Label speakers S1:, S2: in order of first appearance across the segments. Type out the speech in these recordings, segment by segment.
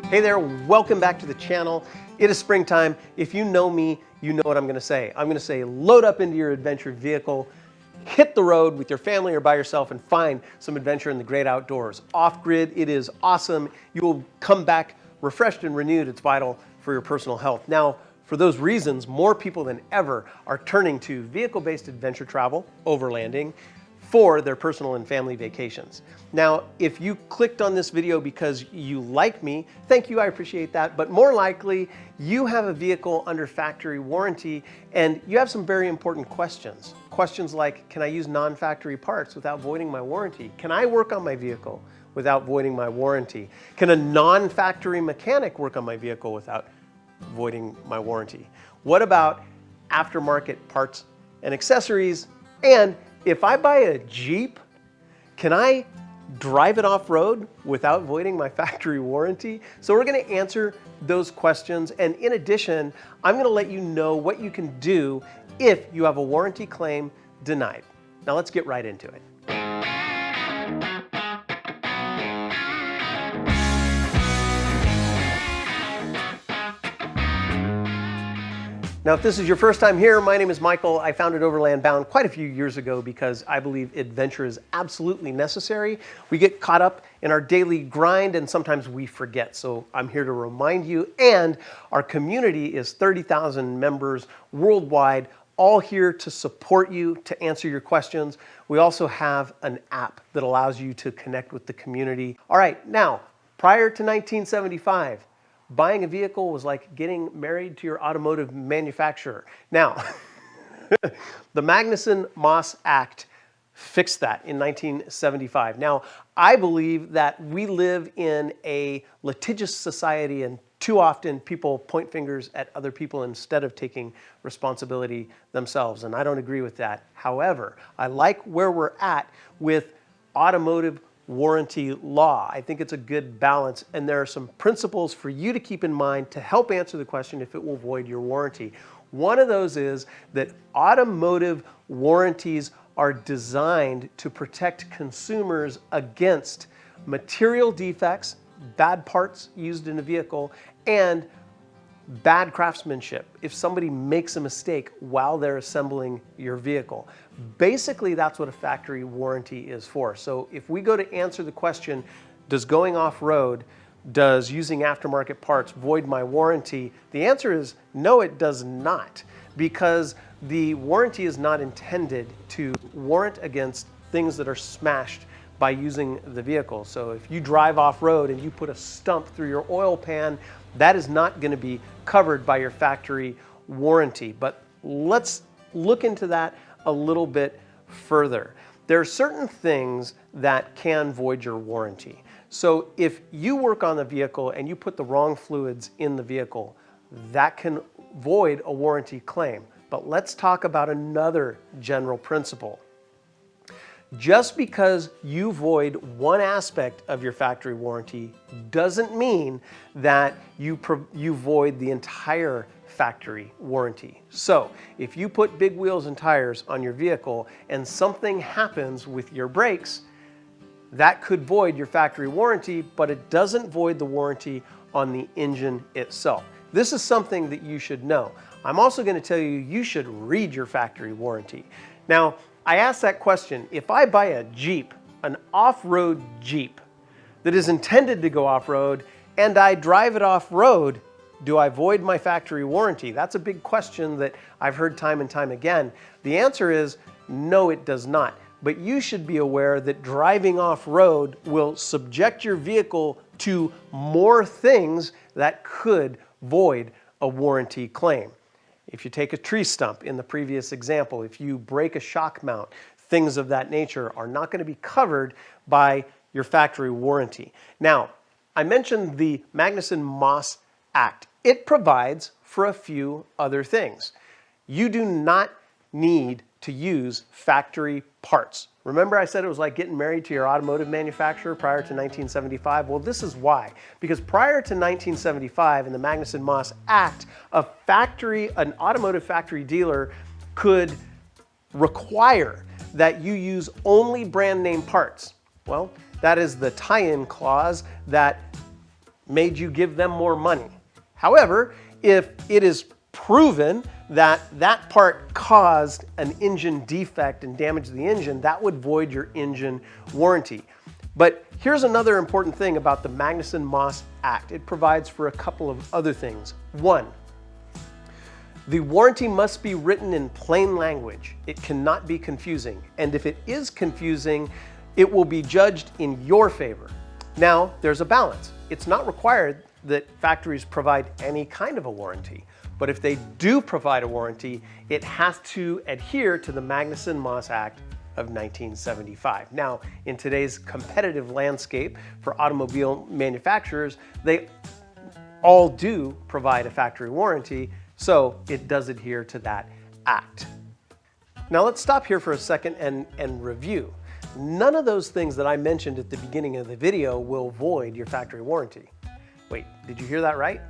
S1: Hey there, welcome back to the channel. It is springtime. If you know me, you know what I'm gonna say. I'm gonna say load up into your adventure vehicle, hit the road with your family or by yourself and find some adventure in the great outdoors. Off-grid, it is awesome. You will come back refreshed and renewed. It's vital for your personal health. Now, for those reasons, more people than ever are turning to vehicle-based adventure travel, overlanding, for their personal and family vacations. Now, if you clicked on this video because you like me, thank you, I appreciate that, but more likely, you have a vehicle under factory warranty and you have some very important questions. Questions like, can I use non-factory parts without voiding my warranty? Can I work on my vehicle without voiding my warranty? Can a non-factory mechanic work on my vehicle without voiding my warranty? What about aftermarket parts and accessories? And if I buy a Jeep, can I drive it off-road without voiding my factory warranty? So we're going to answer those questions. And in addition, I'm going to let you know what you can do if you have a warranty claim denied. Now let's get right into it. Now, if this is your first time here, my name is Michael. I founded Overland Bound quite a few years ago because I believe adventure is absolutely necessary. We get caught up in our daily grind and sometimes we forget. So I'm here to remind you, and our community is 30,000 members worldwide, all here to support you, to answer your questions. We also have an app that allows you to connect with the community. All right, now, prior to 1975, buying a vehicle was like getting married to your automotive manufacturer. Now, the Magnuson-Moss Act fixed that in 1975. Now, I believe that we live in a litigious society and too often people point fingers at other people instead of taking responsibility themselves, and I don't agree with that. However, I like where we're at with automotive warranty law. I think it's a good balance, and there are some principles for you to keep in mind to help answer the question if it will void your warranty. One of those is that automotive warranties are designed to protect consumers against material defects, bad parts used in a vehicle, and bad craftsmanship if somebody makes a mistake while they're assembling your vehicle. Basically, that's what a factory warranty is for. So if we go to answer the question, does going off-road, does using aftermarket parts void my warranty? The answer is no, it does not, because the warranty is not intended to warrant against things that are smashed by using the vehicle. So if you drive off-road and you put a stump through your oil pan, that is not going to be covered by your factory warranty. But let's look into that a little bit further. There are certain things that can void your warranty. So if you work on the vehicle and you put the wrong fluids in the vehicle, that can void a warranty claim. But let's talk about another general principle. Just because you void one aspect of your factory warranty doesn't mean that you void the entire factory warranty. So if you put big wheels and tires on your vehicle and something happens with your brakes, that could void your factory warranty, but it doesn't void the warranty on the engine itself. This is something that you should know. I'm also going to tell you, you should read your factory warranty. Now, I asked that question, if I buy a Jeep, an off-road Jeep that is intended to go off-road and I drive it off-road, do I void my factory warranty? That's a big question that I've heard time and time again. The answer is no, it does not. But you should be aware that driving off-road will subject your vehicle to more things that could void a warranty claim. If you take a tree stump in the previous example, if you break a shock mount, things of that nature are not going to be covered by your factory warranty. Now, I mentioned the Magnuson-Moss Act. It provides for a few other things. You do not need to use factory parts. Remember I said it was like getting married to your automotive manufacturer prior to 1975? Well, this is why. Because prior to 1975 in the Magnuson-Moss Act, an automotive factory dealer could require that you use only brand name parts. Well, that is the tie-in clause that made you give them more money. However, if it is proven that that part caused an engine defect and damaged the engine, that would void your engine warranty. But here's another important thing about the Magnuson-Moss Act. It provides for a couple of other things. One, the warranty must be written in plain language. It cannot be confusing. And if it is confusing, it will be judged in your favor. Now, there's a balance. It's not required that factories provide any kind of a warranty. But if they do provide a warranty, it has to adhere to the Magnuson-Moss Act of 1975. Now, in today's competitive landscape for automobile manufacturers, they all do provide a factory warranty, so it does adhere to that act. Now let's stop here for a second and review. None of those things that I mentioned at the beginning of the video will void your factory warranty. Wait, did you hear that right?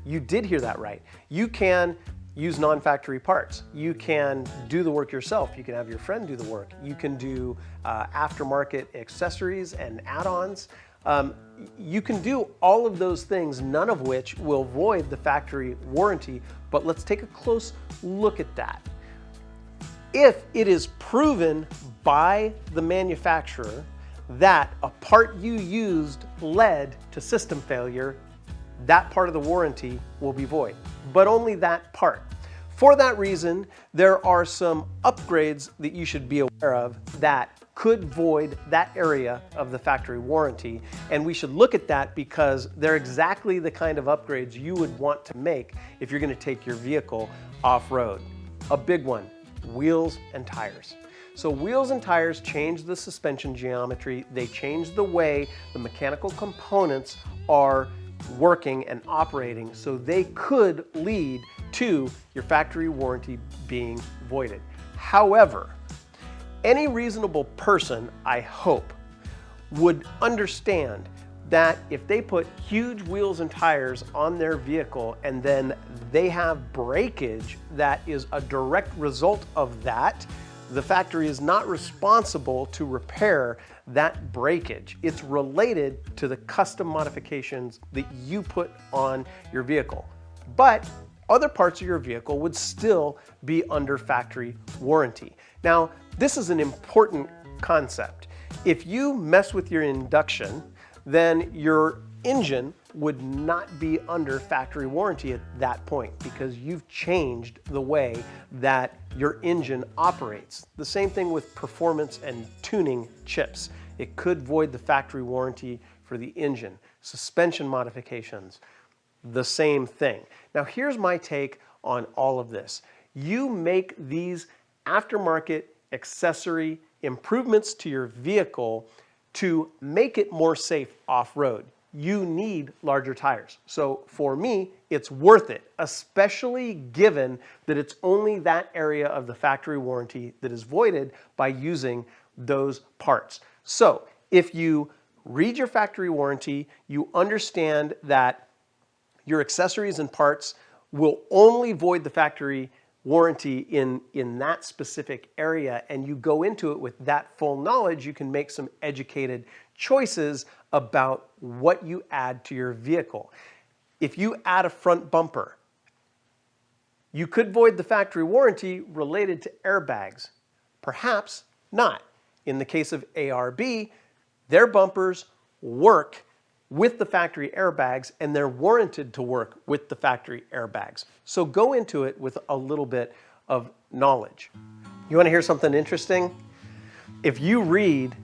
S1: You did hear that right. You can use non-factory parts. You can do the work yourself. You can have your friend do the work. You can do aftermarket accessories and add-ons. You can do all of those things, none of which will void the factory warranty, but let's take a close look at that. If it is proven by the manufacturer that a part you used led to system failure, that part of the warranty will be void, but only that part. For that reason, there are some upgrades that you should be aware of that could void that area of the factory warranty, and we should look at that because they're exactly the kind of upgrades you would want to make if you're going to take your vehicle off-road. A big one, wheels and tires. So wheels and tires change the suspension geometry, they change the way the mechanical components are working and operating, so they could lead to your factory warranty being voided. However, any reasonable person, I hope, would understand that if they put huge wheels and tires on their vehicle and then they have breakage that is a direct result of that, the factory is not responsible to repair that breakage. It's related to the custom modifications that you put on your vehicle. But other parts of your vehicle would still be under factory warranty. Now, this is an important concept. If you mess with your induction, then your engine would not be under factory warranty at that point because you've changed the way that your engine operates. The same thing with performance and tuning chips. It could void the factory warranty for the engine. Suspension modifications, the same thing. Now here's my take on all of this. You make these aftermarket accessory improvements to your vehicle to make it more safe off-road. You need larger tires. So for me, it's worth it, especially given that it's only that area of the factory warranty that is voided by using those parts. So if you read your factory warranty, you understand that your accessories and parts will only void the factory warranty in that specific area, and you go into it with that full knowledge, you can make some educated choices about what you add to your vehicle. If you add a front bumper, you could void the factory warranty related to airbags. Perhaps not. In the case of ARB, their bumpers work with the factory airbags and they're warranted to work with the factory airbags. So go into it with a little bit of knowledge. You want to hear something interesting? If you read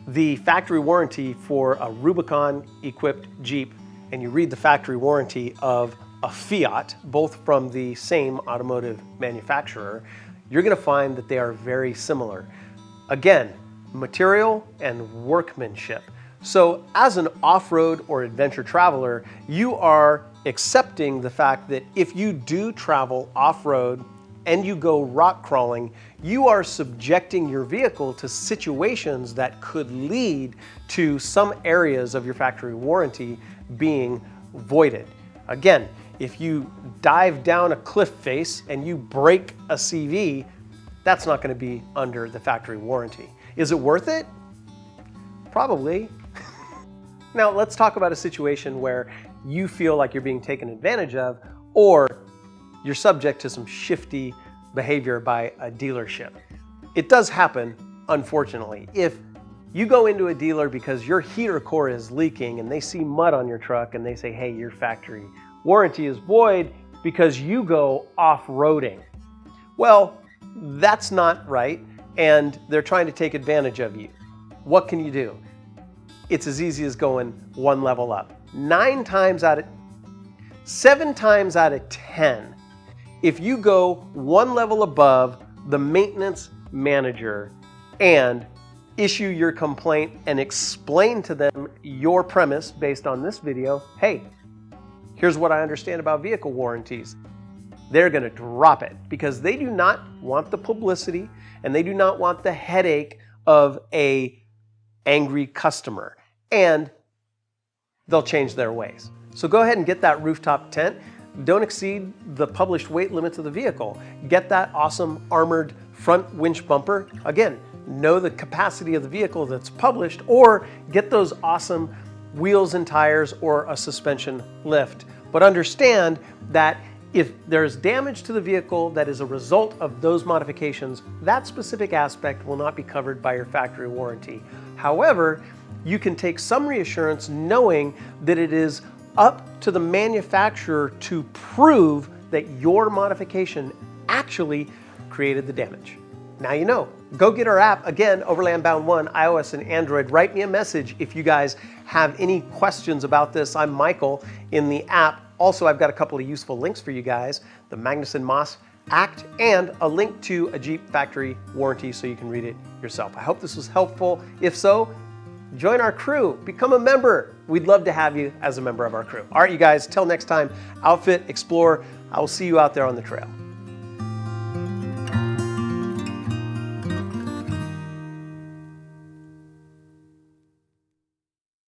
S1: the factory warranty for a Rubicon equipped Jeep and you read the factory warranty of a Fiat, both from the same automotive manufacturer, you're going to find that they are very similar. Again, material and workmanship. So as an off-road or adventure traveler, you are accepting the fact that if you do travel off-road and you go rock crawling, you are subjecting your vehicle to situations that could lead to some areas of your factory warranty being voided. Again, if you dive down a cliff face and you break a CV, that's not going to be under the factory warranty. Is it worth it? Probably. Now let's talk about a situation where you feel like you're being taken advantage of, or you're subject to some shifty behavior by a dealership. It does happen, unfortunately. If you go into a dealer because your heater core is leaking and they see mud on your truck and they say, hey, your factory warranty is void because you go off-roading. Well, that's not right, and they're trying to take advantage of you. What can you do? It's as easy as going one level up. 7 times out of 10, if you go one level above the maintenance manager and issue your complaint and explain to them your premise based on this video, hey, here's what I understand about vehicle warranties, they're going to drop it because they do not want the publicity and they do not want the headache of a angry customer, and they'll change their ways. So go ahead and get that rooftop tent. Don't exceed the published weight limits of the vehicle. Get that awesome armored front winch bumper. Again, know the capacity of the vehicle that's published, or get those awesome wheels and tires or a suspension lift. But understand that if there's damage to the vehicle that is a result of those modifications, that specific aspect will not be covered by your factory warranty. However, you can take some reassurance knowing that it is up to the manufacturer to prove that your modification actually created the damage. Now you know. Go get our app, again, Overland Bound 1, iOS and Android. Write me a message if you guys have any questions about this. I'm Michael in the app. Also, I've got a couple of useful links for you guys, the Magnuson-Moss Act and a link to a Jeep factory warranty so you can read it yourself. I hope this was helpful. If so, join our crew, become a member. We'd love to have you as a member of our crew. All right, you guys, till next time, outfit, explore. I will see you out there on the trail.